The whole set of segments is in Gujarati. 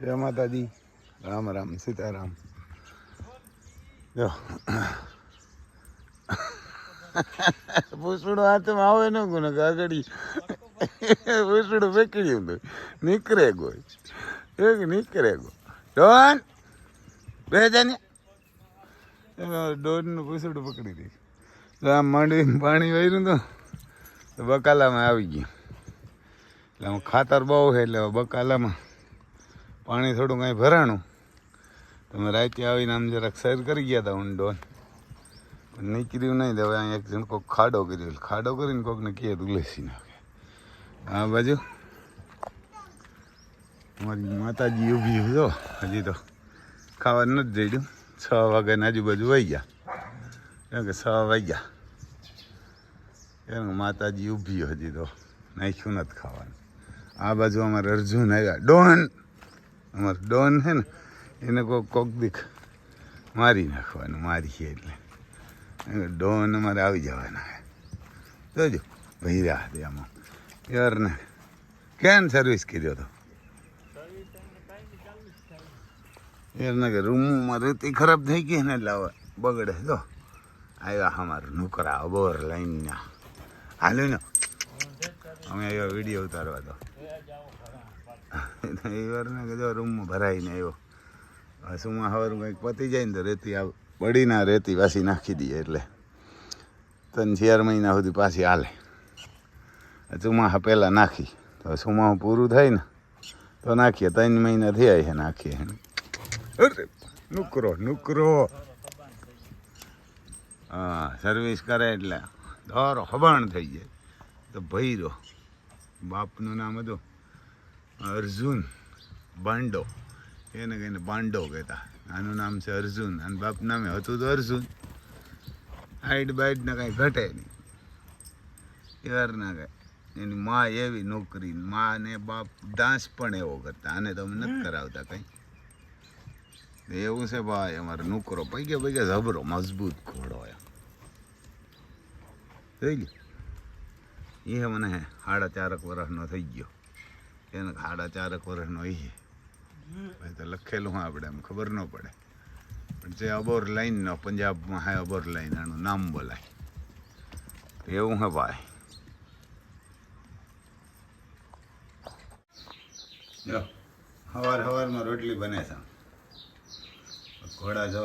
જય માતાજી. રામ રામ સીતારામ. જો પૂછડું હાથમાં આવે ન ગુને આગળ પૂછડું ફેંકી દઉં નીકળે ગો એક નીકળે ગો ડોન બે જાને ડોનનું પૂછડું પકડી દઈશ. તો આમ માંડવી પાણી વાર્યું તો બકાલામાં આવી ગયું. એટલે આમ ખાતર બહુ છે એટલે બકાલામાં પાણી થોડું કાંઈ ભરાણું. તમે રાતે આવીને આમ જરાક સૈર કરી ગયા હતા ડોન, પણ નીકળ્યું નહીં. તો હવે અહીંયા એક જણ કોઈક ખાડો કર્યો, ખાડો કરીને કોઈકને કહે ઉલેસી નાખે. આ બાજુ અમારી માતાજી ઊભી જો હજી તો ખાવા નથી જઈ. 6 વાગ્યાની આજુબાજુ વહી ગયા, કેમ કે 6 વાગ્યા. કેમ કે માતાજી ઊભી હજી તો નાખ્યું નથી ખાવાનું. આ બાજુ અમારે અર્જુન આવ્યા. ડોન અમારે ડોન છે ને એને કોક દીખ મારી નાખવાનું, મારી એટલે ડોન અમારે આવી જવાના છે. જોજો ભૈરા દે આમાં યારને ક્યાં સર્વિસ કર્યો હતો યારને કે રૂમમાં રેતી ખરાબ થઈ ગઈ ને એટલે હવે બગડે. જો આવ્યા અમારું નુકરા બોર લાઈનના હાલ્યું ને અમે આવ્યા વિડીયો ઉતારવા. તો એ વારને કે જો રૂમમાં ભરાઈને આવ્યો. સુમાં સવારું કંઈક પતી જાય ને તો રેતી આ બળીના રેતી પાછી નાખી દઈએ એટલે 3-4 મહિના સુધી પાછી હાલે. ચોમાસા પહેલાં નાખી તો ચોમાસું પૂરું થાય ને તો નાખીએ. 3 મહિના થયા છે નાખીએ. અરે નુકરો નુકરો હા સર્વિસ કરે એટલે દોરો હબાણ થઈ જાય. તો ભૈરો બાપનું નામ હતું અર્જુન બાંડો, એને કહીને બાંડો કહેતા. આનું નામ છે અર્જુન અને બાપ નામે હતું તો અર્જુન. હાઈટ બાઈટને કાંઈ ઘટે નહીં યાર ના કાંઈ. એની મા એવી નોકરી, મા ને બાપ ડાન્સ પણ એવો કરતા. આને તો અમે નથી કરાવતા કંઈ. એવું છે ભાઈ અમારે નુકરો પૈકે જબરો મજબૂત ઘોડો એમ જોઈ ગયો. એ મને 4.5 વર્ષનો થઈ ગયો. એને 4.5 વર્ષનો એ ભાઈ તો લખેલું હોય આપણે એમ ખબર ન પડે. પણ જે અબોર લાઈનનો પંજાબમાં હે અબોર લાઈન એનું નામ બોલાય એવું હે ભાઈ. જો સવારમાં રોટલી બને છે. ઘોડા જો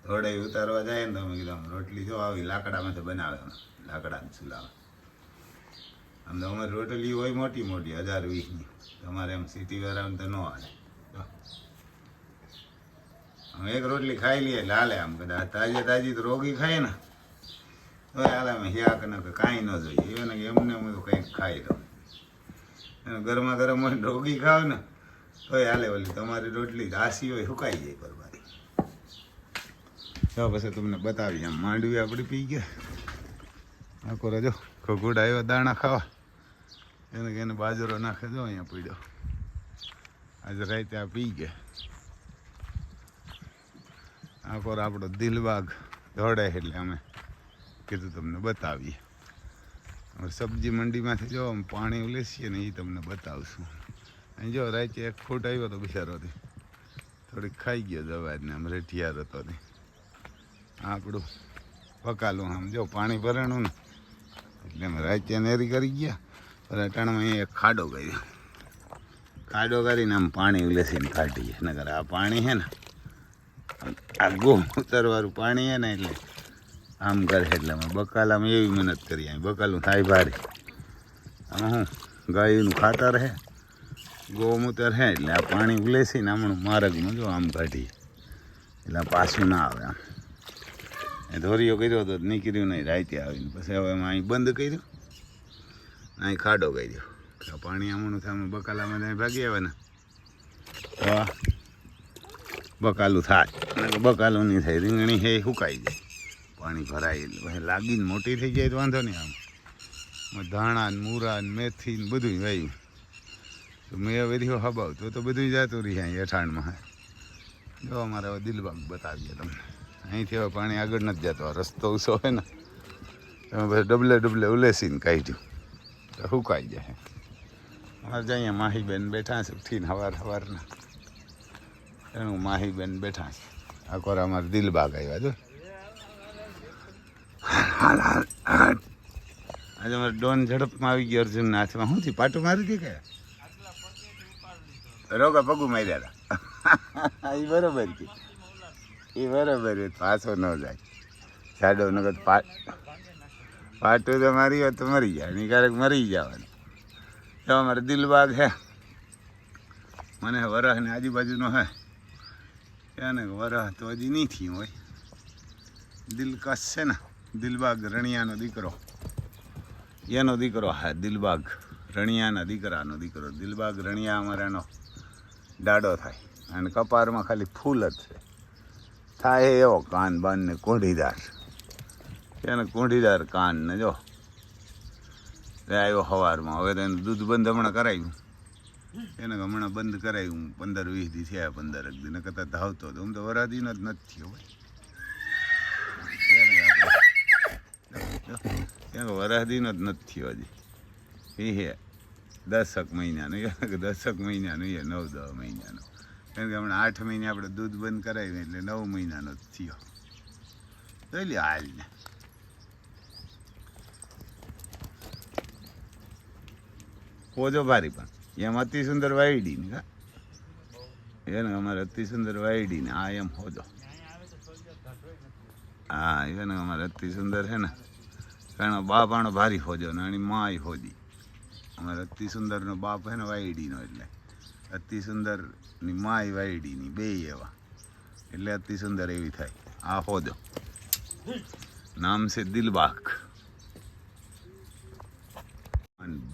ઘોડે ઉતારવા જાય ને તો અમે કીધું રોટલી જો આવી લાકડામાંથી બનાવે. લાકડાને ચૂલામાં આમ તો અમારી રોટલી હોય મોટી મોટી 1000-20ની. તમારે એમ સિટીવાળાને તો ન હાલે. અમે એક રોટલી ખાઈ લઈએ એટલે હાલે. આમ કદાચ તાજી તો રોગી ખાઈએ ને તો હાલે. અમે હિયાક ને કાંઈ ન જોઈએ એને કે એમને હું તો કંઈક ખાઈ લઉં. એને ગરમા ગરમ હોય રોગી ખાવ ને તોય હાલે. ઓલી તમારી રોટલી આસી હોય સુકાઈ જાય બરબારી. તો પછી તમને બતાવી આમ માંડવી આપણી પી ગયા. આખો રજો ખોગુડ આવ્યો દાણા ખાવા. એને કે એને બાજરો નાખે દો અહીંયા પીડ્યો. આજે રાતે આ પી ગયા. આખો આપણો દિલબાગ દોડે એટલે અમે કીધું તમને બતાવીએ. હવે સબ્જી મંડીમાંથી જો અમે પાણી ઉલેસીએ ને એ તમને બતાવશું. અહીં જો રાતે 1 ફૂટ આવ્યો તો બિચારોથી થોડીક ખાઈ ગયો દવાને આમ રેઠિયાર હતો ને. આપણું પકાલું આમ જો પાણી ભરાણું ને એટલે અમે રાતે નેરી કરી ગયા. પણ અટાણામાં અહીંયા એક ખાડો કર્યો. ખાડો કરીને આમ પાણી ઉલેસીને કાઢીએ. નકર આ પાણી છે ને આ ગોમૂતરવાળું પાણી છે ને એટલે આમ કરે. એટલે અમે બકાલામાં એવી મહેનત કરી. અહીં બકાલું થાય ભારે. આમાં શું ગાયનું ખાતર છે, ગોમૂતર છે એટલે આ પાણી ઉલેસીને હમણાં માર્ગમાં જો આમ કાઢીએ એટલે પાછું ના આવે. આમ એ ધોરીઓ કર્યો તો નીકળ્યું નહીં રાતે આવીને. પછી હવે અમે અહીં બંધ કર્યું, અહીં ખાડો કર્યો. તો પાણી આમણું થાય. અમે બકાલામાં ત્યાં ભાગી આવે ને તો બકાલું થાય. બકાલું નહીં થાય. રીંગણી છે એ સુકાઈ જાય. પાણી ભરાય એટલે પછી લાગીને મોટી થઈ જાય તો વાંધો નહીં. આમ ધાણા ને મૂરા ને મેથી ને બધું વાવ્યું. તો મેં હવે રહ્યો હબાવ તો બધું જતું રહી અહીં અઠાણમાં. જો અમારે હવે દિલબાગ બતાવીએ તમને. અહીંથી હવે પાણી આગળ નથી જતો. આ રસ્તો ઊંચો હોય ને તમે પછી ડબલે ઉલેસીને કાઢ્યું તો સુકાઈ જાય. અમારે જ અહીંયા માહીબેન બેઠા છે ઉઠીને સવારના એનું માહીબેન બેઠા છે. આ કોરા અમારે દિલબાગ આવ્યા જો. હાલ હાલ હાલ. આજે અમારે ડોન ઝડપમાં આવી ગયો અર્જુનના હાથમાં. શું થયું? પાટું મારી હતી કે રોગા પગું માર્યા હતા? એ બરોબર છે, એ બરોબર છે. પાછો ન જાય સાડો નગર પાટું તો મારી હોય તો મરી જાય ને ક્યારેક મરી જવાનું. તો અમારે દિલબાગ હે, મને વરહ ને આજુબાજુનો હે એને વરહ તો હજી નહીં થયું હોય. દિલકશ છે ને, દિલબાગ રણિયાનો દીકરો, એનો દીકરો હા દિલબાગ રણિયાના દીકરાનો દીકરો. દિલબાગ રણિયા અમારાનો દાડો થાય અને કપારમાં ખાલી ફૂલ જ છે. થાય એવો કાન બાન ને કોઢીદાર, એને કોઢીદાર કાન ને જો આવ્યો સવારમાં. હવે તો એનું દૂધ બંધ હમણાં કરાવ્યું, એને હમણાં બંધ કરાવ્યું. 15-20 દી થયા, 15 દી ને કરતાં ધાવતો હતો. હું તો વરાદીનો જ નથી થયો ભાઈ. વરાદીનો જ નથી થયો હજી. એ 10 મહિનાનું, 10 મહિનાનું, એ 9-10 મહિનાનું. કેમ કે હમણાં 8 મહિને આપણે દૂધ બંધ કરાવ્યું એટલે 9 મહિનાનો જ થયો. જોઈ લે હાલ ને પોજો ભારી પણ એમ અતિ સુંદર વાયડી ને એને અમારે અતિ સુંદર વાયડી ને આ એમ હોજો. હા એને અમારે અતિ સુંદર છે ને કારણ બાપાનો ભારી હોજો ને એની માય હોજી. અમારે અતિ સુંદરનો બાપ હે ને વાયડીનો, એટલે અતિ સુંદરની માય વાયડીની બે એવા, એટલે અતિ સુંદર એવી થાય. આ હોજો નામ છે દિલબાગ.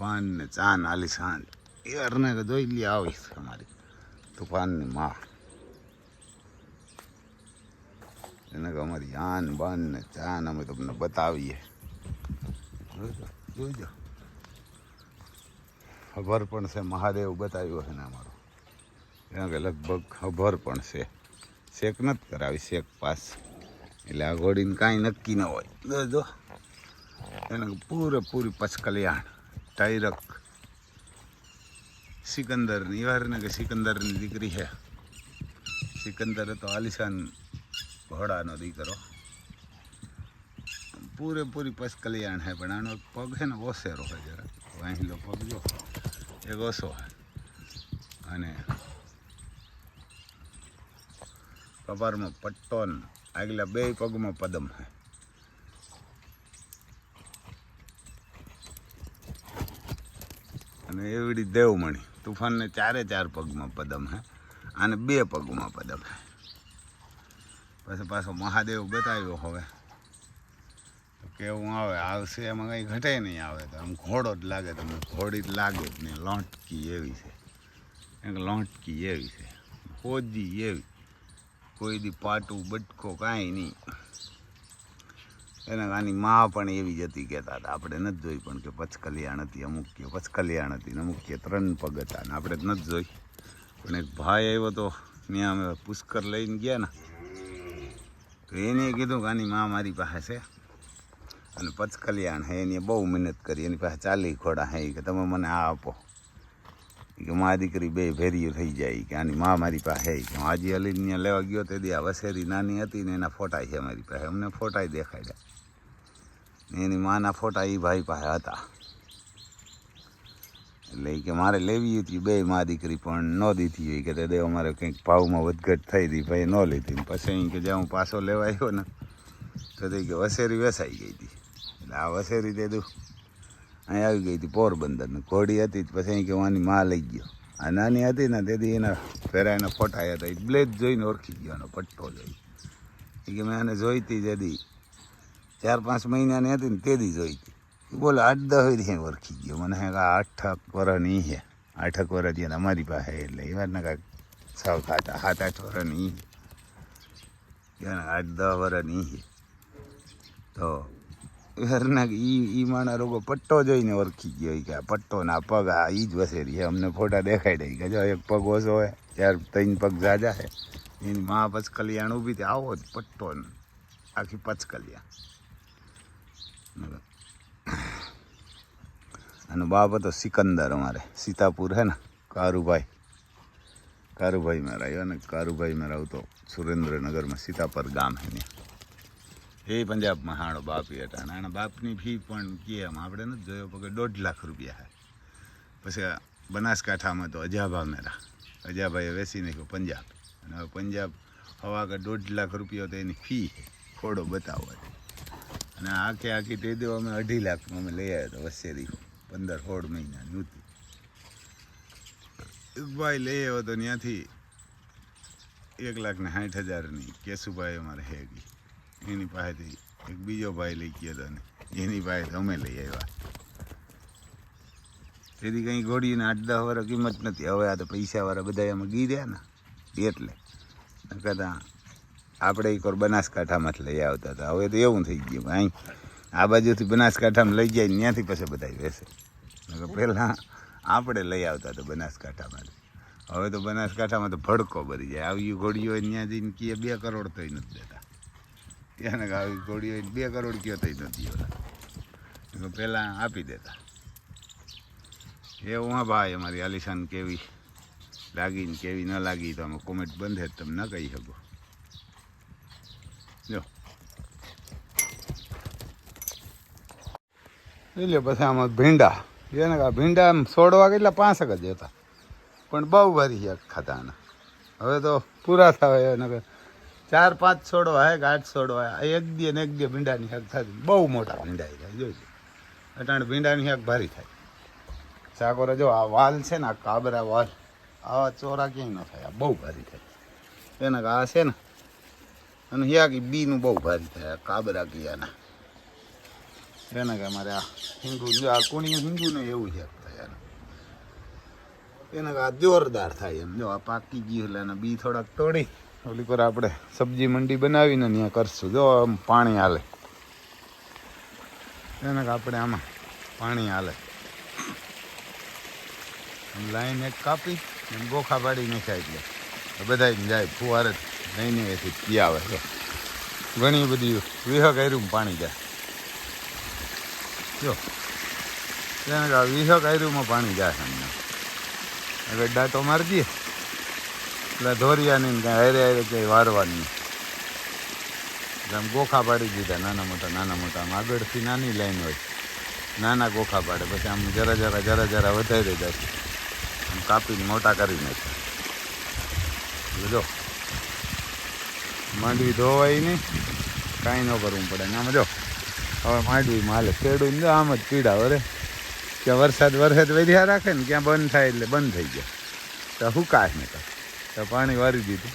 બાન ને ચાન આલી સાંજ એ અરને જોઈ લે આવી અમારી તુફાનની માં. એને કે અમારી આન બાન ને ચાન અમે તમને બતાવીએ. જોઈજો ખબર પણ છે મહાદેવ બતાવ્યો છે ને અમારો. એના કે લગભગ ખબર પણ છે. શેક નથી કરાવી, શેક પાસ એટલે આ ઘોડીને કાંઈ નક્કી ન હોય. જો એને પૂરેપૂરી પચકલ્યાણ ટાયરક સિકંદરની વારને કે સિકંદરની દીકરી છે. સિકંદર તો આલિશાન ઘોડાનો દીકરો, પૂરેપૂરી પચકલ્યાણ છે. પણ આનો પગ છે ને ઓસેરો છે જરા, વાંહેલો પગ જો એક ઓછો છે અને કપારમાં પટ્ટો ને આગલા 2 પગમાં પદમ છે. અને એવડી દેવમણી તુફાનને 4 પગમાં પદમ હે અને 2 પગમાં પદમ હે. પછી પાછો મહાદેવ બતાવ્યો. હવે તો કેવું આવે આવશે એમાં કંઈ ઘટે નહીં. આવે તો આમ ઘોડો જ લાગે તમને, ઘોડી જ લાગે જ નહીં. લોંટકી એવી છે, એક લોંટકી એવી છે, હોજી એવી, કોઈ દી પાટું બટકો કાંઈ નહીં. એને આની માં પણ એવી જ હતી કહેતા હતા. આપણે નથી જોઈ પણ કે પચકલ્યાણ હતી, અમુક કે પચકલ્યાણ હતી ને અમુક કે 3 પગ હતા ને આપણે જ નથી જોઈ. પણ એક ભાઈ આવ્યો તો ત્યાં અમે પુષ્કર લઈને ગયા ને તો એને કીધું કે આની માં મારી પાસે છે અને પચકલ્યાણ હે. એને બહુ મહેનત કરી, એની પાસે 40 ઘોડા હે કે તમે મને આ આપો કે મા દીકરી 2 ભેરીઓ થઈ જાય કે આની માં મારી પાસે કે હાજી અલીને ત્યાં લેવા ગયો તે દી આ વસેરી નાની હતી ને એના ફોટા છે મારી પાસે. અમને ફોટાય દેખાડ્યા, એની માના ફોટા એ ભાઈ પાસે હતા. એટલે કે મારે લેવી હતી 2 મા દીકરી પણ ન દીધી હોય કે તે દેવ અમારે કંઈક ભાવમાં વધઘટ થઈ હતી ભાઈ ન લીધી. પછી કે જ્યાં હું પાછો લેવા આવ્યો ને તો તે કે વસેરી વેસાઈ ગઈ હતી. એટલે આ વસેરી તે દઉં અહીં આવી ગઈ હતી પોરબંદર ને ઘોડી હતી. પછી કે હું આની માં લઈ ગયો. આ નાની હતી ને તેથી એના પહેરા એના ફોટા હતા. એ બ્લેડ જોઈને ઓળખી ગયો, એનો પટ્ટો જોઈ કે મેં આને જોઈતી જદી 4-5 મહિનાની હતી ને તેથી જોઈતી. બોલો 8-10 વર્ષથી ઓળખી ગયો. મને કે 8 વર્ષની છે, 8 વર્ષ ત્યાં અમારી પાસે. એટલે એ વાતને કાંઈક 7-8 વર્ષની 8-10 વર્ષની છે. તો ઘરના એ માણા રોગો પટ્ટો જોઈને ઓળખી ગયો કે આ પટ્ટો ના પગ આ એ જ વસેરી છે. અમને ફોટા દેખાડી કે જો 1 પગ ઓછો હોય, 3 પગ ઝાઝા છે. એની મા પચકલ્યાણ ઊભી હતી, આવો જ પટ્ટો ને આખી પચકલ્યાણ. અને બાપ હતો સિકંદર. અમારે સીતાપુર હે ને કારુભાઈ, કારુભાઈ મારા આવ્યો ને કારુભાઈ મારા આવતો સુરેન્દ્રનગરમાં સીતાપર ગામ હે ને એ પંજાબમાં હાણો બાપી હતા અને આના બાપની ફી પણ કેમ આપણે નથી જોયો પગે 1.5 લાખ રૂપિયા હે પછી બનાસકાંઠામાં તો અજાભા મેરા અજાભાઈએ વેચી નાખ્યો પંજાબ અને હવે પંજાબ હવા કે 1.5 લાખ રૂપિયા તો એની ફી છે ખોડો બતાવો અને આખી તે દેવા અમે 2.5 લાખમાં અમે લઈ આવ્યા હતા વસેરી 15-16 મહિનાની હતી ભાઈ લઈ આવ્યો તો ત્યાંથી 1,60,000ની કેશુભાઈ અમારે હે ગઈ એની પાસેથી એક બીજો ભાઈ લઈ ગયો હતો ને એની પાસે અમે લઈ આવ્યા તેથી કંઈ ઘોડીને 8-10 વર્ષ કિંમત નથી હવે આ તો પૈસાવાળા બધા એમાં ગીર્યા ને એટલે કદાચ આપણે એક વાર બનાસકાંઠામાંથી લઈ આવતા હતા હવે તો એવું થઈ ગયું અહીં આ બાજુથી બનાસકાંઠામાં લઈ જાય ત્યાંથી પછી બધા વેચે પહેલાં આપણે લઈ આવતા હતા બનાસકાંઠામાંથી હવે તો બનાસકાંઠામાં તો ભડકો ભરી જાય આવી ઘોડીઓ હોય ત્યાં જઈને કહે 2 કરોડ તોય નથી દેતા ત્યાં આવી ઘોડીઓ હોય 2 કરોડ કયો તોય નથી ઓલા પહેલાં આપી દેતા એવું હા ભાઈ અમારી આલિશાન કેવી લાગી ને કેવી ન લાગી તો અમે કોમેન્ટ બંધ જ તમે ન કહી શકો જો એટલે પછી આમાં ભીંડા એને ભીંડા છોડવા કેટલા 5 જ હતા પણ બહુ ભારી ખાતાના હવે તો પૂરા થાય એને 4-5 છોડવા હે કે 8 છોડવા એક દી ભીંડાની શાક થતી બહુ મોટા ભીંડા થાય જોઈજો અટાણે ભીંડાની શાક ભારી થાય શાકોરે જો આ વાલ છે ને આ કાબરા વાલ આવા ચોરા ક્યાંય ન થાય આ બહુ ભારી થાય એને આ છે ને અને હિયાકી બીનું બહુ ભારી થાય આ કાબરા કિયાના એને કે અમારે આ હિંગુ આ કુણિયું હિંગુનું એવું છે થાય એને આ જોરદાર થાય એમ જો આ પાકી ગયું એટલે એના બી થોડાક તોડી ઓલી પર આપણે સબ્જી મંડી બનાવીને ત્યાં કરશું જો આમ પાણી હાલે એને કે આપણે આમાં પાણી હાલે લાઈન એક કાપી અને ગોખા પાડી નાખ્યા એટલે બધા જાય ફુવારે લઈને એથી પી આવે તો ઘણી બધી વિહક આયરું પાણી જાય જો તેને વિહક આયરુંમાં પાણી જાય અમને હવે દાંતો મારી દઈએ એટલે ધોરિયાની કાંઈ હારે ક્યાંય વારવાની આમ ગોખા પાડી દીધા નાના મોટા આમ આગળથી નાની લાઈન હોય નાના ગોખા પાડે પછી આમ જરા વધારે જાય આમ કાપીને મોટા કરી નાખે જો માંડવી ધોવાય નહીં કાંઈ ન કરવું પડે ને આમાં જો હવે માંડવીમાં હાલે ખેડૂને જો આમ જ પીડા વરે ક્યાં વરસાદ વધ્યા રાખે ને ક્યાં બંધ થાય એટલે બંધ થઈ જાય તો હુકાશ ને તો પાણી વારી દીધું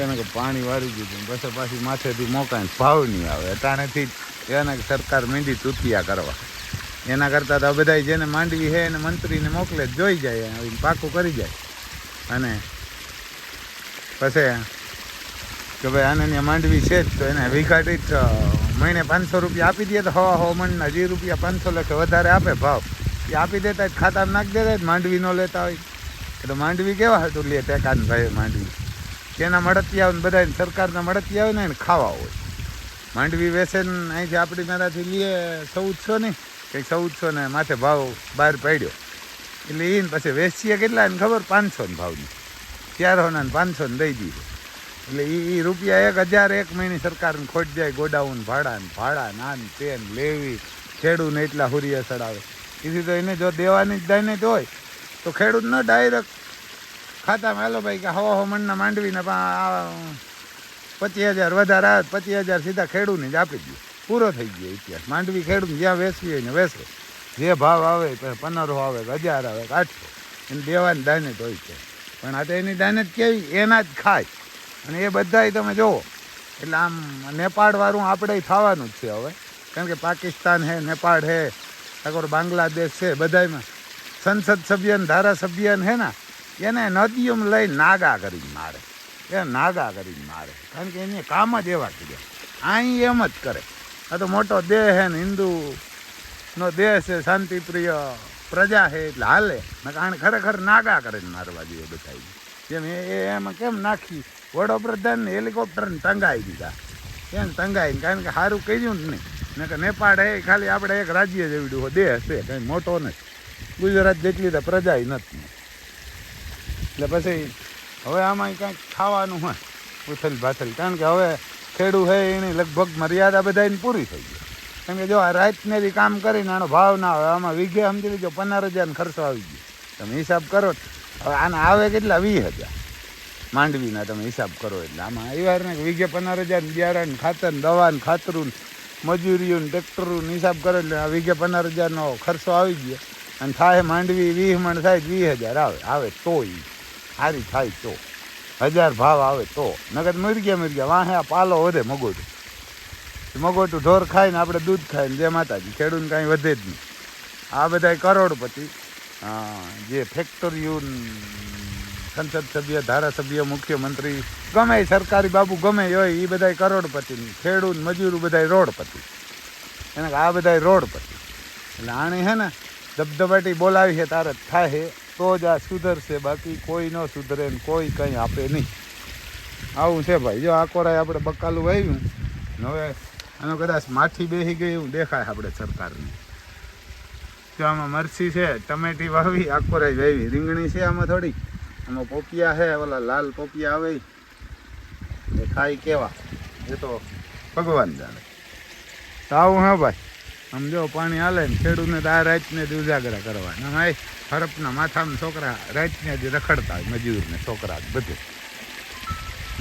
એને કે પાણી વારી દીધું પછી પાછી માથેથી મોકાય ભાવ નહીં આવે અટાણેથી એને સરકાર મીંડી તૂતિયા કરવા એના કરતાં તો બધા જેને માંડવી છે એને મંત્રીને મોકલે જોઈ જાય આવીને પાકું કરી જાય અને પછી કે ભાઈ આને ત્યાં માંડવી છે જ તો એને વિઘાટીત મહિને 500 રૂપિયા આપી દે તો હવા મણના 2 રૂપિયા 500 લખે વધારે આપે ભાવ એ આપી દેતા જ ખાતામાં નાખી દેતા જ માંડવી ન લેતા હોય એટલે માંડવી કેવા હતું લે ટેકાને ભાઈ માંડવી તેના મળતિયા આવે ને બધા સરકારના મળતિયા આવે ને એને ખાવા હોય માંડવી વેચે ને અહીંથી આપણી મારાથી લઈએ 1400 ને કંઈક 1400 ને માથે ભાવ બહાર પાડ્યો એટલે એને પછી વેચીએ કેટલા ને ખબર 500 ને ભાવની 400 ને 500 ને દઈ દીધું એટલે એ રૂપિયા 1,000 એક મહિને સરકારને ખોટ જાય ગોડાઉન ભાડા નાન તેન લેવી ખેડૂતને એટલા હુરિયા ચડાવે એથી તો એને જો દેવાની જ દાઈને જ હોય તો ખેડૂત ન ડાયરેક્ટ ખાતામાં હાલો ભાઈ કે હવા મણના માંડવીને 25,000 વધારે આવે 25,000 સીધા ખેડૂતને જ આપી દે પૂરો થઈ ગયો ઇતિહાસ માંડવી ખેડૂત જ્યાં વેચવી હોય ને વેચે જે ભાવ આવે 1500 આવે 1,000 આવે 800 એને દેવાની દાઈને જ હોય છે પણ આ તો એની દાઈને જ કેવી એના જ ખાય અને એ બધાય તમે જુઓ એટલે આમ નેપાળવાળું આપણે થવાનું જ છે હવે કારણ કે પાકિસ્તાન છે નેપાળ છે આગળ બાંગ્લાદેશ છે બધામાં સંસદ સભ્ય ને ધારાસભ્ય હે ને એને નદીઓમાં લઈ નાગા કરીને મારે કારણ કે એને કામ જ એવા કર્યા અહીં એમ જ કરે આ તો મોટો દેહ છે ને હિન્દુનો દેહ છે શાંતિપ્રિય પ્રજા છે એટલે હાલે કારણ ખરેખર નાગા કરીને મારવા જોઈએ બધા જેમ એમાં કેમ નાખી વડોપ્રધાનને હેલિકોપ્ટરને ટંગાવી દીધા એને ટંગાવીને કારણ કે સારું કર્યું જ નહીં ને કે નેપાળ એ ખાલી આપણે એક રાજ્ય જેવડું દેહ છે કંઈ મોટો નથી ગુજરાત જેટલી તો પ્રજા નથી એટલે પછી હવે આમાં કાંઈક ખાવાનું હોય ઉથલ પાથલ, કારણ કે હવે ખેડૂત છે એની લગભગ મર્યાદા બધાની પૂરી થઈ ગઈ. કેમ કે જો આ રાતને બી કામ કરીને આનો ભાવ ના આવે, આમાં વીઘે સમજી લીધો 15,000 ખર્ચો આવી ગયો. તમે હિસાબ કરો હવે આના આવે કેટલા 20,000 માંડવીના તમે હિસાબ કરો એટલે આમાં આવ્યા ને વીઘે 15,000 બિયારણ ખાતર દવાને ખાતરું મજૂરીયું ટ્રેક્ટરું હિસાબ કરો એટલે આ વીઘે 15,000નો ખર્ચો આવી ગયો. અને થાય માંડવી 20 મણ થાય 20,000 આવે તો સારી થાય તો 1,000 ભાવ આવે તો. નગદ મરગ્યા વાહે આ પાલો વધે મગોટું ઢોર ખાય ને આપણે દૂધ ખાય ને જે માતાજી ખેડૂતને કાંઈ વધે જ નહીં. આ બધા કરોડપતિ જે ફેક્ટરીઓ સંસદ સભ્ય ધારાસભ્ય મુખ્યમંત્રી ગમે સરકારી બાબુ ગમે હોય એ બધા કરોડપતિ, ખેડૂત મજૂર બધા રોડપતિ. એને આ બધા રોડપતિ એટલે આણે હે ને ધબધબાટી બોલાવી છે તારે થાય તો જ આ સુધરશે, બાકી કોઈ ન સુધરે ને કોઈ કંઈ આપે નહીં. આવું છે ભાઈ. જો આ કોરાય આપણે બકાલું વાવ્યું હવે આનો કદાચ માઠી બેસી ગઈ એવું દેખાય આપણે સરકારને. જો આમાં મરચી છે, ટમેટી વાવી, આકોરાઈ વાવી, રીંગણી છે આમાં થોડી, આમાં પોપિયા છે, ઓલા લાલ પોપિયા આવે એ ખાઈ કેવા એ તો ભગવાન જાણે. તો આવું હા ભાઈ. આમ જો પાણી હાલે ને ખેડૂતને તો આ રાતને જ ઉજાગરા કરવાના. ભાઈ હરપના માથામાં છોકરા રાતને જ રખડતા હોય, મજૂરને છોકરા બધું,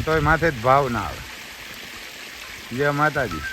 તોય માથે જ ભાવ ના આવે. જય માતાજી.